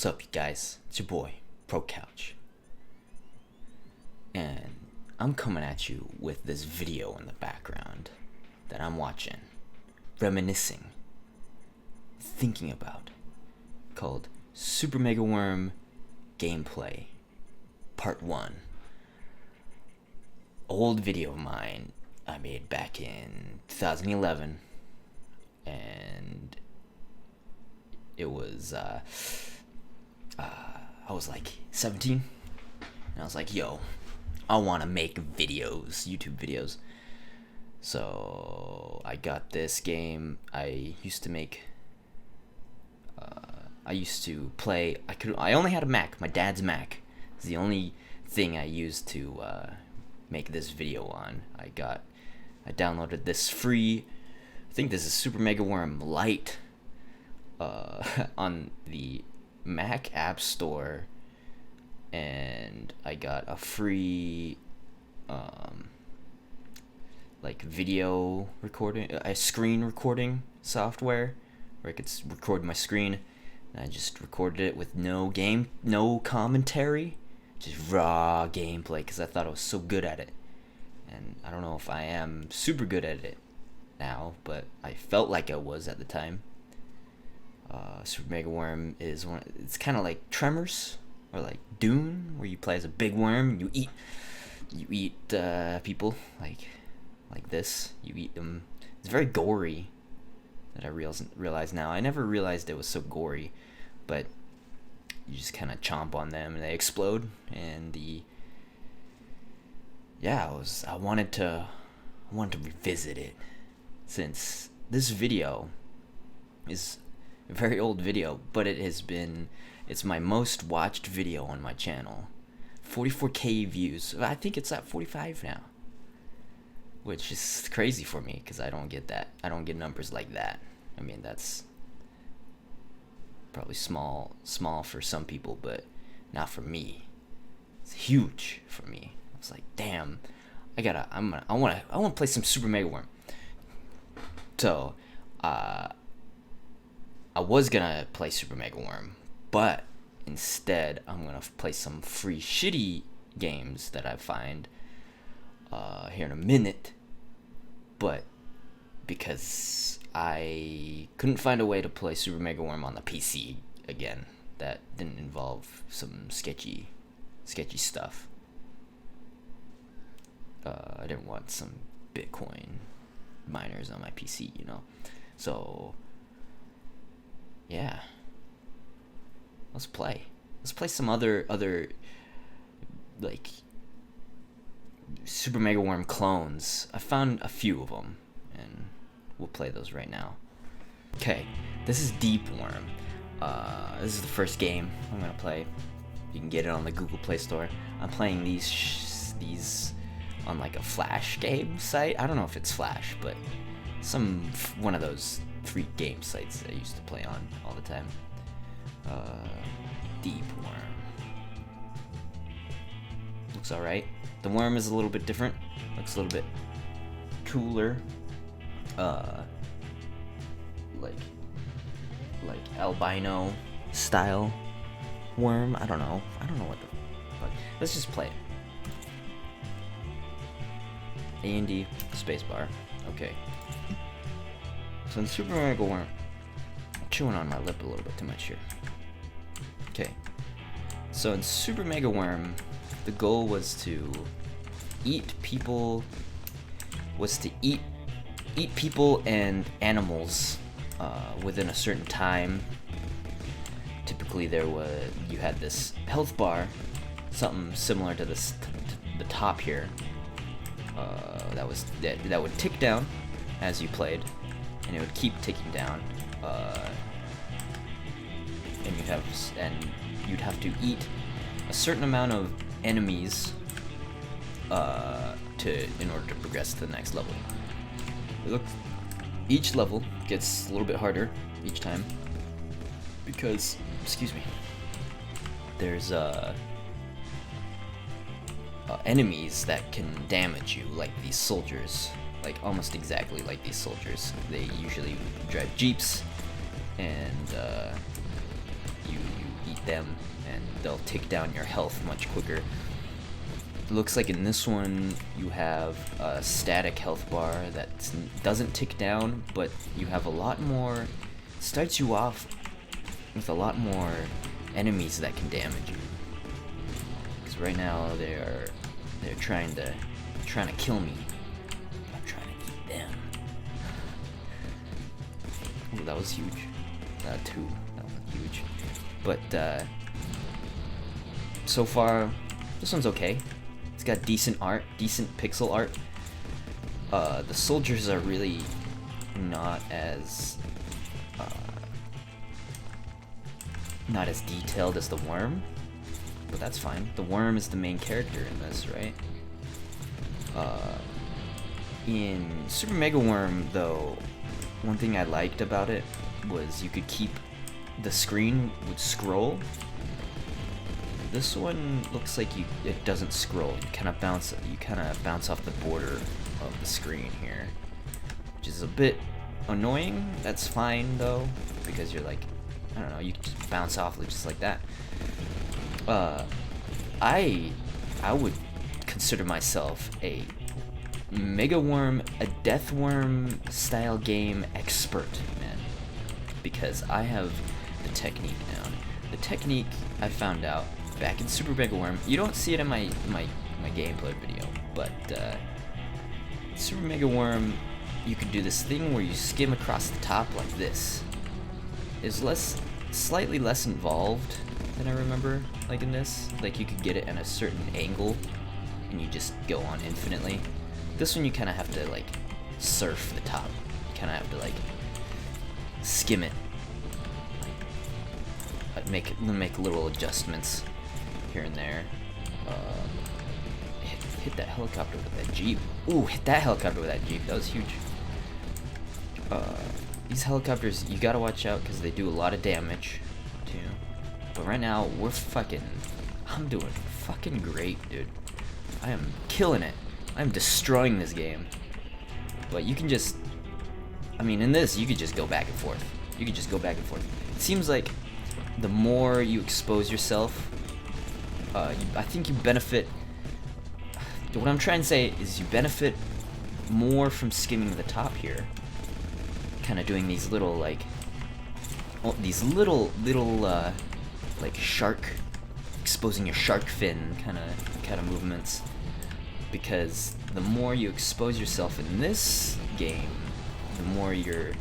What's up, you guys? It's your boy, ProCouch. And I'm coming at you with this video in the background that I'm watching, reminiscing, thinking about, called Super Mega Worm Gameplay Part 1. Old video of mine I made back in 2011, and it was, I was like 17, and I was like, yo, I want to make videos, YouTube videos. So I got this game. I used to play. I only had a Mac. My dad's Mac is the only thing I used to make this video on. I downloaded this free. I think this is Super Mega Worm Lite on the Mac App Store, and I got a free video recording, a screen recording software where I could record my screen, and I just recorded it with no commentary, just raw gameplay, because I thought I was so good at it. And I don't know if I am super good at it now, but I felt like I was at the time. Super Mega Worm is it's kind of like Tremors or like Dune, where you play as a big worm. You eat people like this. You eat them. It's very gory. That I realize now. I never realized it was so gory, but you just kind of chomp on them and they explode. And I wanted to revisit it, since this video is a very old video, but it's my most watched video on my channel. 44k views. I think it's at 45 now, which is crazy for me because I don't get that. I don't get numbers like that. I mean, that's probably small for some people, but not for me. It's huge for me. I was like, damn, I want to play some Super Mega Worm. So, I was gonna play Super Mega Worm, but instead I'm gonna play some free shitty games that I find here in a minute. But because I couldn't find a way to play Super Mega Worm on the PC again, that didn't involve some sketchy stuff. I didn't want some Bitcoin miners on my PC, So yeah, let's play some other like Super Mega Worm clones. I found a few of them, and we'll play those right now. Okay, this is Deep Worm. This is the first game I'm gonna play. You can get it on the Google Play Store. I'm playing these on like a Flash game site. I don't know if it's Flash, but one of those free game sites that I used to play on all the time. Deep Worm. Looks alright. The worm is a little bit different. Looks a little bit cooler. Like albino style worm. I don't know what the fuck. Let's just play it. A and D spacebar. Okay. So in Super Mega Worm, I'm chewing on my lip a little bit too much here. Okay. So in Super Mega Worm, the goal was to eat people and animals within a certain time. Typically, you had this health bar, something similar to this the top here. That would tick down as you played, and it would keep ticking down. And you'd have to eat a certain amount of enemies in order to progress to the next level. Each level gets a little bit harder each time because, there's enemies that can damage you, like these soldiers, like almost exactly like these soldiers. They usually drive jeeps, and you eat them, and they'll take down your health much quicker. It looks like in this one you have a static health bar that doesn't tick down, but you have a lot more. Starts you off with a lot more enemies that can damage you. Because right now they're trying to kill me. I'm trying to eat them. Ooh, that was huge. That was huge. But so far, this one's okay. It's got decent art, decent pixel art. The soldiers are really not as detailed as the worm, but that's fine. The worm is the main character in this, right? In Super Mega Worm, though, one thing I liked about it was you could keep the screen would scroll. This one looks like it doesn't scroll. You kind of bounce off the border of the screen here, which is a bit annoying. That's fine though, because you're like, I don't know, you can just bounce off just like that. I would consider myself a Mega Worm, a Death Worm style game expert, man, because I have the technique down. The technique I found out back in Super Mega Worm. You don't see it in my gameplay video, but Super Mega Worm, you could do this thing where you skim across the top like this. It's slightly less involved than I remember, like in this. Like you could get it at a certain angle, and you just go on infinitely. This one you kind of have to like surf the top. You kind of have to like skim it. Make little adjustments here and there. Hit that helicopter with that Jeep. Ooh, hit that helicopter with that Jeep. That was huge. These helicopters, you gotta watch out because they do a lot of damage too. But right now, I'm doing fucking great, dude. I am killing it. I'm destroying this game. But you can just, in this, you could just go back and forth. It seems like the more you expose yourself, I think you benefit. What I'm trying to say is you benefit more from skimming the top here. Kind of doing these little like shark, exposing your shark fin kind of movements, because the more you expose yourself in this game, the more your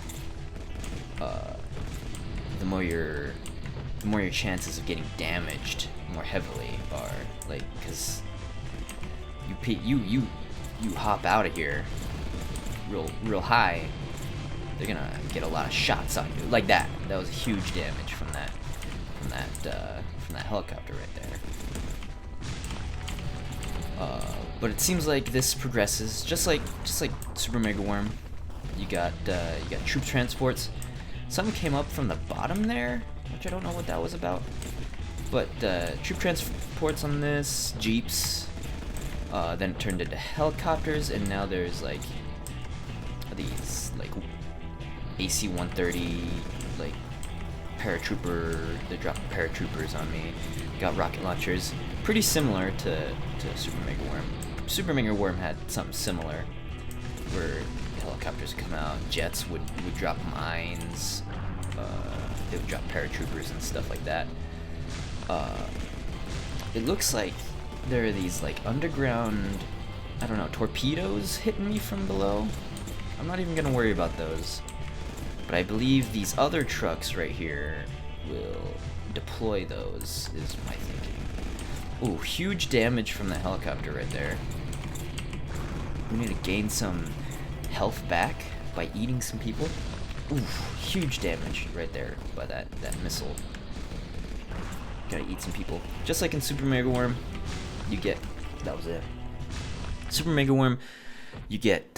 chances of getting damaged more heavily are, like, because you hop out of here real high, they're gonna get a lot of shots on you like that. That was huge damage from that helicopter right there. But it seems like this progresses just like Super Mega Worm. You got troop transports. Some came up from the bottom there, which I don't know what that was about. But troop transports on this, jeeps. Then it turned into helicopters, and now there's like these like AC-130 like paratrooper. They're dropping paratroopers on me. Got rocket launchers, pretty similar to Super Mega Worm. Super Mega Worm had something similar, where helicopters come out, jets would drop mines, they would drop paratroopers and stuff like that. It looks like there are these like underground, I don't know, torpedoes hitting me from below. I'm not even gonna worry about those, but I believe these other trucks right here will deploy those, is my thinking. Ooh, huge damage from the helicopter right there. We need to gain some health back by eating some people. Ooh, huge damage right there by that missile. Gotta eat some people. Just like in Super Mega Worm, you get, that was it. Super Mega Worm, you get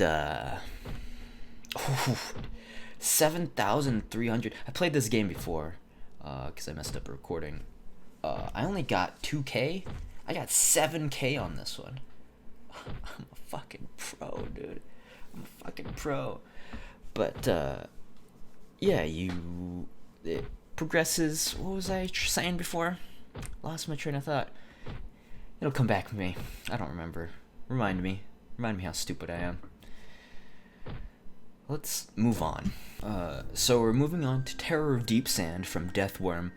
7,300. I played this game before, because I messed up a recording. I only got 2K. I got 7K on this one. I'm a fucking pro, dude. I'm a fucking pro. But yeah, progresses. What was I saying before? Lost my train of thought. It'll come back to me. I don't remember. Remind me how stupid I am. Let's move on. So we're moving on to Terror of Deep Sand from Deathworm,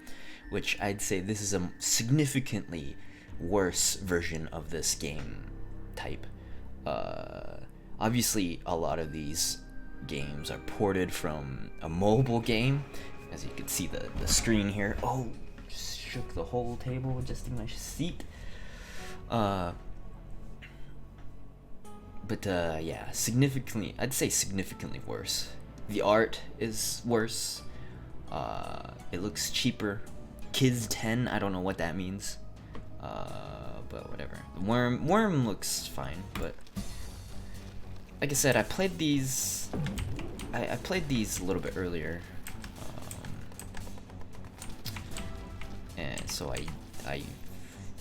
which I'd say this is a significantly worse version of this game type. Obviously, a lot of these games are ported from a mobile game. As you can see the screen here. Oh, just shook the whole table adjusting my seat. Yeah, significantly, I'd say significantly worse. The art is worse. It looks cheaper. Kids 10, I don't know what that means. But whatever. The worm looks fine, but like I said, I played these a little bit earlier. And so I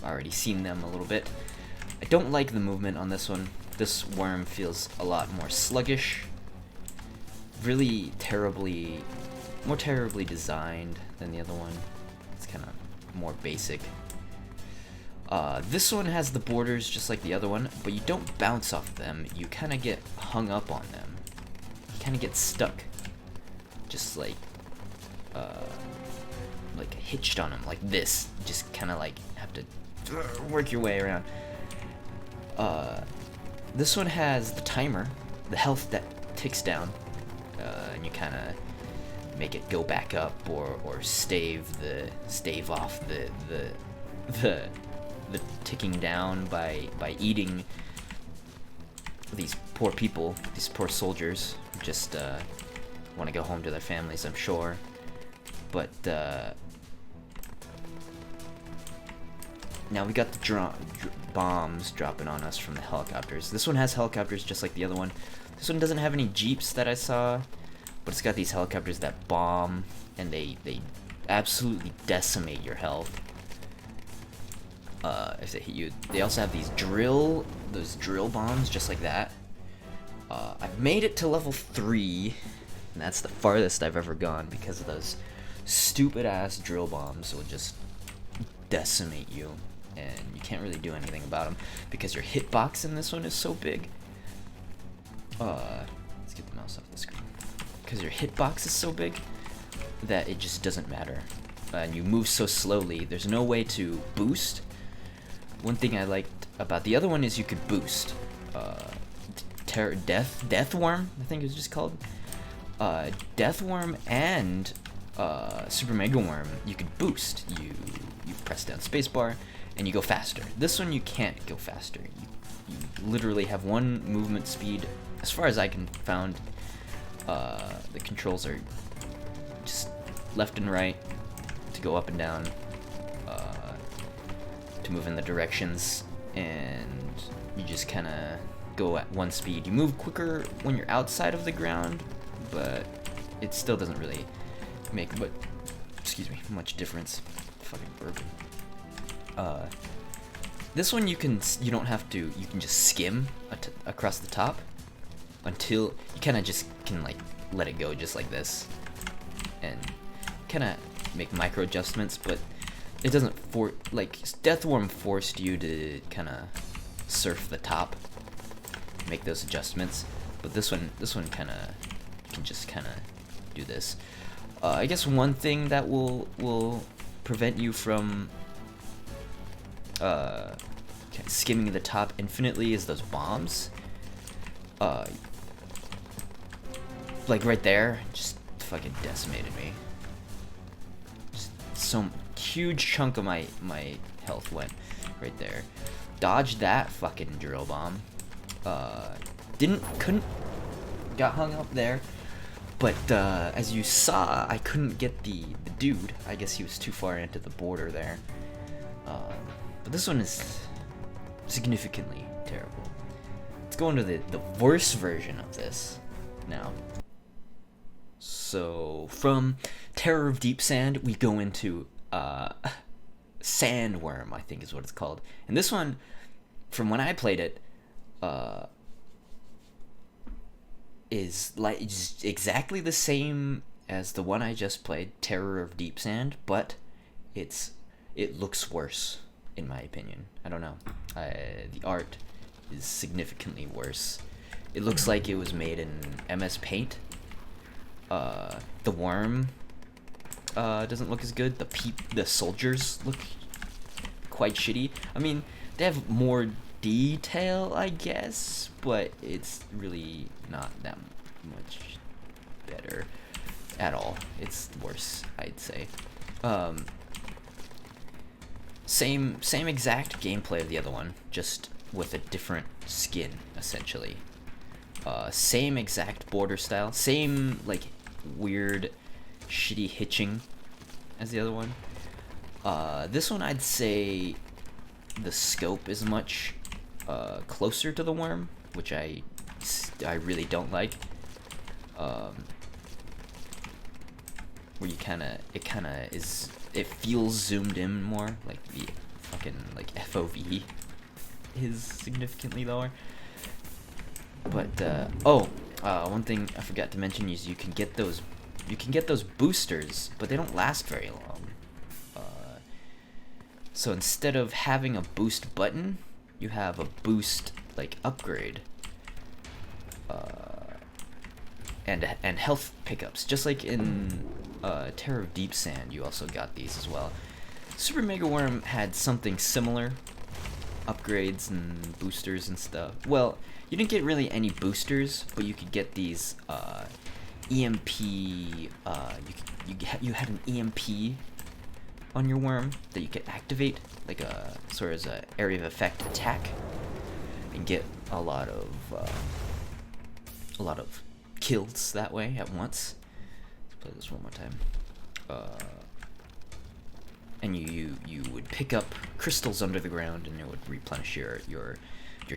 already seen them a little bit. I don't like the movement on this one. This worm feels a lot more sluggish. Really more terribly designed than the other one. It's kind of more basic. This one has the borders just like the other one, but you don't bounce off them. You kind of get hung up on them. You kind of get stuck. Just like hitched on them, like this. Just kind of like have to work your way around. This one has the timer, the health that ticks down, and you kind of make it go back up or stave off the ticking down by eating these poor people, these poor soldiers who just want to go home to their families, I'm sure. But now we got the bombs dropping on us from the helicopters. This one has helicopters just like the other one. This one doesn't have any jeeps that I saw, but it's got these helicopters that bomb, and they absolutely decimate your health if they hit you. They also have those drill bombs just like that. I've made it to level 3, and that's the farthest I've ever gone because of those stupid ass drill bombs will just decimate you, and you can't really do anything about them because your hitbox in this one is so big. Let's get the mouse off the screen. Because your hitbox is so big that it just doesn't matter, and you move so slowly. There's no way to boost. One thing I liked about the other one is you could boost. Deathworm, I think it was just called. Deathworm and Super Mega Worm, you could boost. You press down spacebar and you go faster. This one you can't go faster. You literally have one movement speed. As far as I can found, the controls are just left and right to go up and down, to move in the directions, and you just kind of go at one speed. You move quicker when you're outside of the ground, but it still doesn't really make much difference. Fucking burping. This one you can just skim across the top until you kind of just can like let it go just like this, and kind of make micro adjustments, but it doesn't Deathworm forced you to kind of surf the top, make those adjustments, but this one kind of can just kind of do this. I guess one thing that will prevent you from skimming the top infinitely is those bombs. Like right there, just fucking decimated me. Just some huge chunk of my health went right there. Dodged that fucking drill bomb. Got hung up there. But as you saw, I couldn't get the dude. I guess he was too far into the border there. But this one is significantly terrible. Let's go into the worst version of this now. So from Terror of Deep Sand, we go into Sandworm, I think is what it's called. And this one, from when I played it, is like just exactly the same as the one I just played, Terror of Deep Sand, but it looks worse in my opinion. I don't know. The art is significantly worse. It looks like it was made in MS Paint. The worm doesn't look as good. The soldiers look quite shitty. I mean, they have more detail, I guess, but it's really not that much better at all. It's worse, I'd say. Same exact gameplay of the other one, just with a different skin, essentially. Same exact border style, same like weird shitty hitching as the other one. This one I'd say the scope is much closer to the worm, which I really don't like. Where it feels zoomed in more, like the fucking like FOV is significantly lower. But one thing I forgot to mention is you can get those boosters, but they don't last very long. So instead of having a boost button, you have a boost like upgrade. And health pickups, just like in Terror of Deep Sand, you also got these as well. Super Mega Worm had something similar, upgrades and boosters and stuff. Well, you didn't get really any boosters, but you could get these EMP. You had an EMP on your worm that you could activate, like a sort of a area of effect attack, and get a lot of kills that way at once. Let's play this one more time. And you would pick up crystals under the ground, and it would replenish your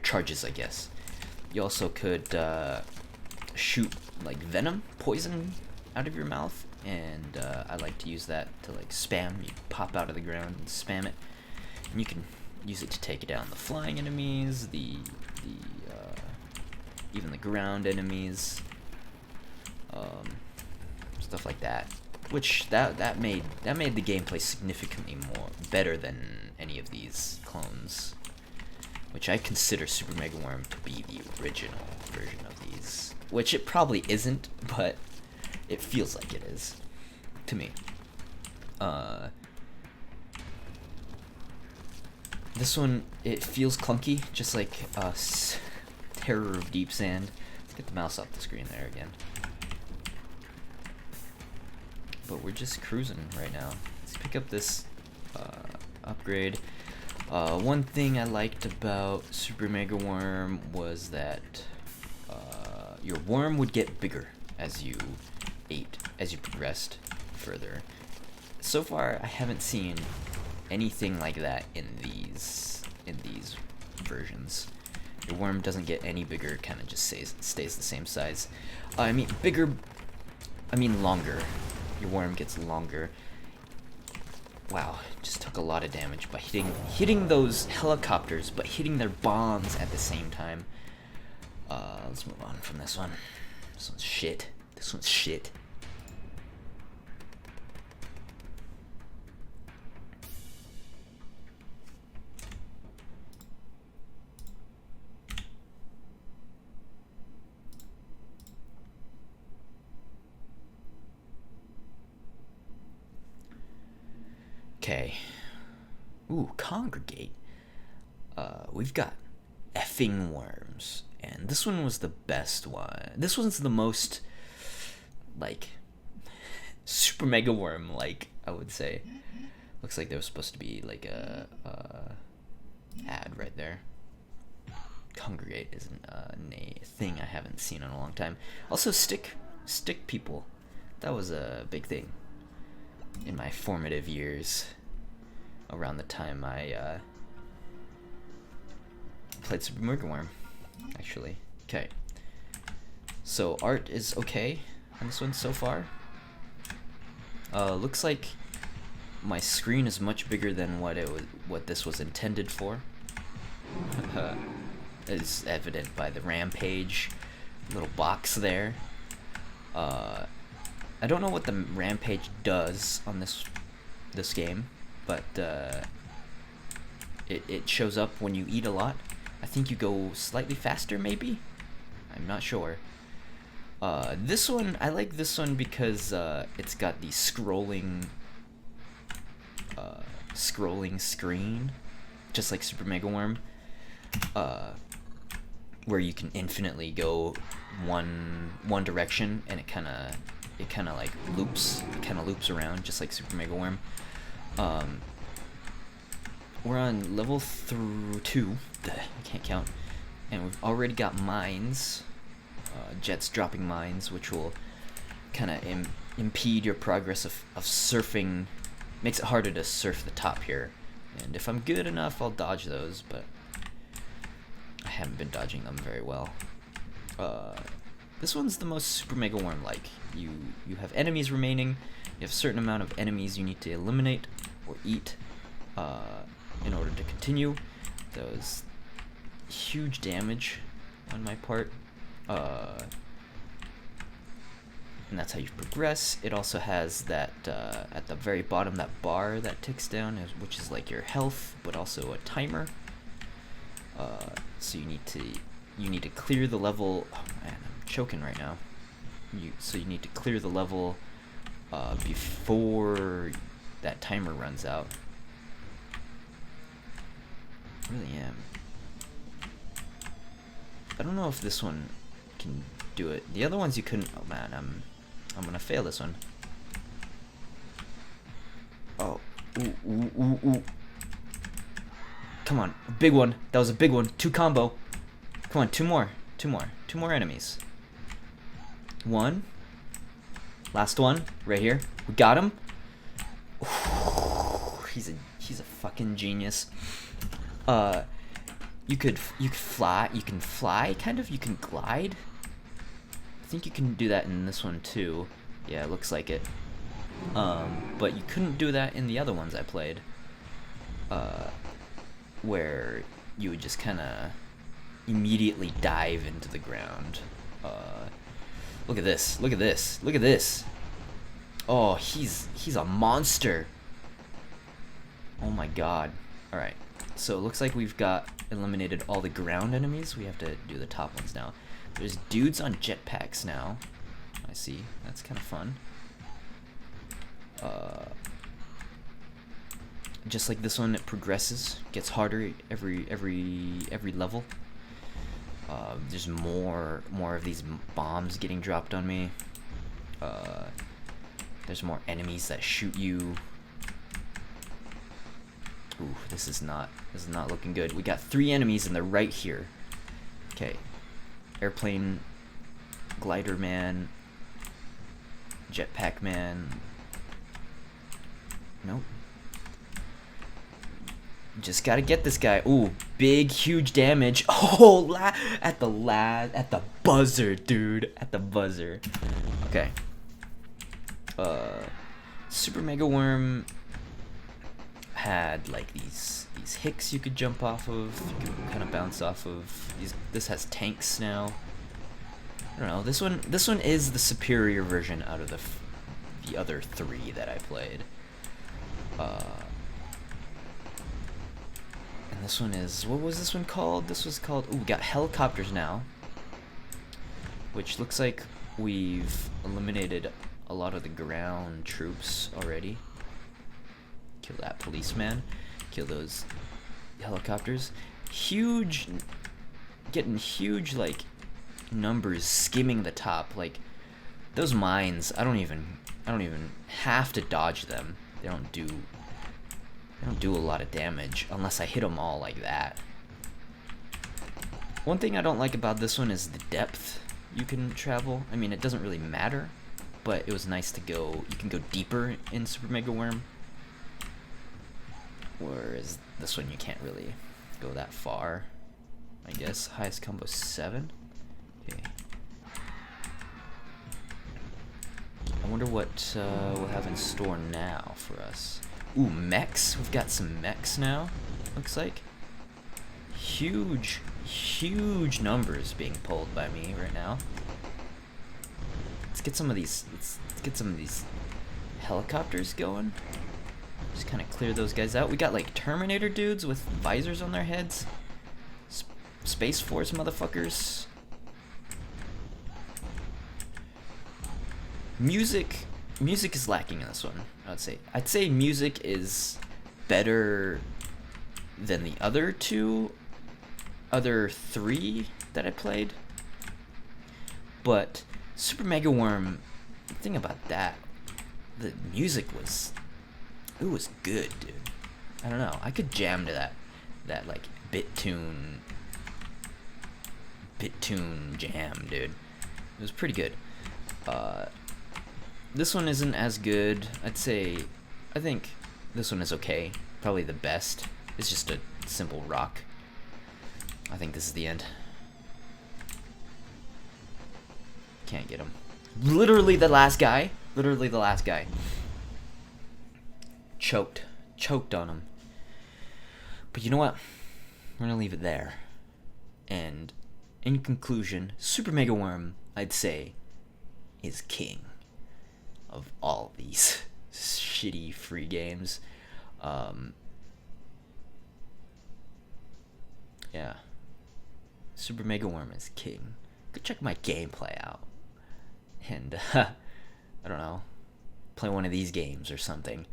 charges, I guess. You also could shoot like venom, poison out of your mouth, and I like to use that to like spam. You pop out of the ground and spam it, and you can use it to take down the flying enemies, even the ground enemies. Stuff like that, which that made the gameplay significantly better than any of these clones, which I consider Super Mega Worm to be the original version of these, which it probably isn't, but it feels like it is to me. This one, it feels clunky, just like Terror of Deep Sand. Let's get the mouse off the screen there again. But we're just cruising right now. Let's pick up this upgrade. One thing I liked about Super Mega Worm was that your worm would get bigger as you progressed further. So far, I haven't seen anything like that in these versions. Your worm doesn't get any bigger; it kind of just stays the same size. I mean longer. Your worm gets longer. Wow, just took a lot of damage by hitting those helicopters, but hitting their bombs at the same time. Let's move on from this one. This one's shit. This one's shit. Okay. Ooh, Congregate. We've got effing worms. And this one was the best one. This one's the most, like, Super Mega Worm, like, I would say. Looks like there was supposed to be, like, a ad right there. Congregate isn't a thing I haven't seen in a long time. Also, stick people. That was a big thing in my formative years, around the time I played Super Mega Worm, actually. Okay, so art is okay on this one so far. Looks like my screen is much bigger than what this was intended for. Is evident by the rampage little box there. I don't know what the rampage does on this game, but it shows up when you eat a lot. I think you go slightly faster, maybe? I'm not sure. This one, I like this one because it's got the scrolling screen, just like Super Mega Worm, where you can infinitely go one direction, and it kind of like loops. It kind of loops around, just like Super Mega Worm. We're on level 2. I can't count, and we've already got mines. Jets dropping mines, which will kind of impede your progress of surfing. Makes it harder to surf the top here. And if I'm good enough, I'll dodge those, but I haven't been dodging them very well. This one's the most Super Mega Worm like. You have enemies remaining. You have a certain amount of enemies you need to eliminate or eat in order to continue. That was huge damage on my part. And that's how you progress. It also has that at the very bottom, that bar that ticks down, which is like your health, but also a timer. So you need to clear the level. Oh man, I'm choking right now. So you need to clear the level before that timer runs out. I really am. I don't know if this one can do it. The other ones you couldn't. Oh man, I'm gonna fail this one. Oh, ooh. Come on, a big one. That was a big one. 2 combo. Come on, 2 more enemies. 1. Last one, right here. We got him. Ooh, he's a fucking genius. You could fly. You can fly, kind of. You can glide. I think you can do that in this one too. Yeah, it looks like it. But you couldn't do that in the other ones I played. Where you would just kind of immediately dive into the ground. Look at this. Look at this. Look at this. Oh, he's a monster. Oh my god. All right. So it looks like we've got eliminated all the ground enemies. We have to do the top ones now. There's dudes on jetpacks now. I see. That's kind of fun. Just like this one, it progresses, gets harder every level. There's more of these bombs getting dropped on me. There's more enemies that shoot you. Ooh, this is not looking good. We got 3 enemies and they're right here. Okay. Airplane, glider man, jetpack man. Nope. Just gotta get this guy. Ooh, big, huge damage. Oh, at the buzzer, dude. At the buzzer. Okay. Super Mega Worm had like these hicks you could jump off of. You could kind of bounce off of. This has tanks now. I don't know. This one is the superior version out of the other 3 that I played. And this one is, what was this one called? This was called, ooh, we got helicopters now. Which looks like we've eliminated a lot of the ground troops already. Kill that policeman. Kill those helicopters. Huge, getting huge, like, numbers skimming the top. Like, those mines, I don't even have to dodge them. They don't do a lot of damage unless I hit them all like that. One thing I don't like about this one is the depth you can travel. I mean, it doesn't really matter, but it was nice to go. You can go deeper in Super Mega Worm, whereas this one you can't really go that far. I guess highest combo 7. Okay. I wonder what we'll have in store now for us. Ooh, mechs. We've got some mechs now, looks like. Huge numbers being pulled by me right now. let's get some of these. Let's get some of these helicopters going. Just kind of clear those guys out. We got like Terminator dudes with visors on their heads. Space Force motherfuckers. Music is lacking in this one, I would say. I'd say music is better than the other three that I played. But Super Mega Worm, the thing about that, the music was, it was good, dude. I don't know. I could jam to that like BitTune jam, dude. It was pretty good. This one isn't as good. I think this one is okay. Probably the best. It's just a simple rock. I think this is the end. Can't get him. Literally the last guy. Choked on him. But you know what? We're gonna leave it there. And in conclusion, Super Mega Worm, I'd say, is king of all these shitty free games. Yeah. Super Mega Worm is king. Go check my gameplay out. And, I don't know, play one of these games or something.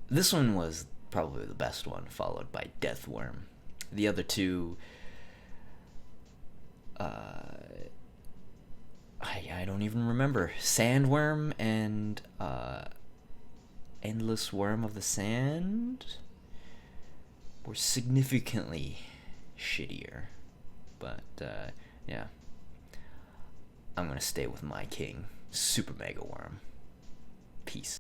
This one was probably the best one, followed by Deathworm. The other two, I don't even remember. Sandworm and Endless Worm of the Sand were significantly shittier. But yeah, I'm gonna stay with my king, Super Mega Worm. Peace.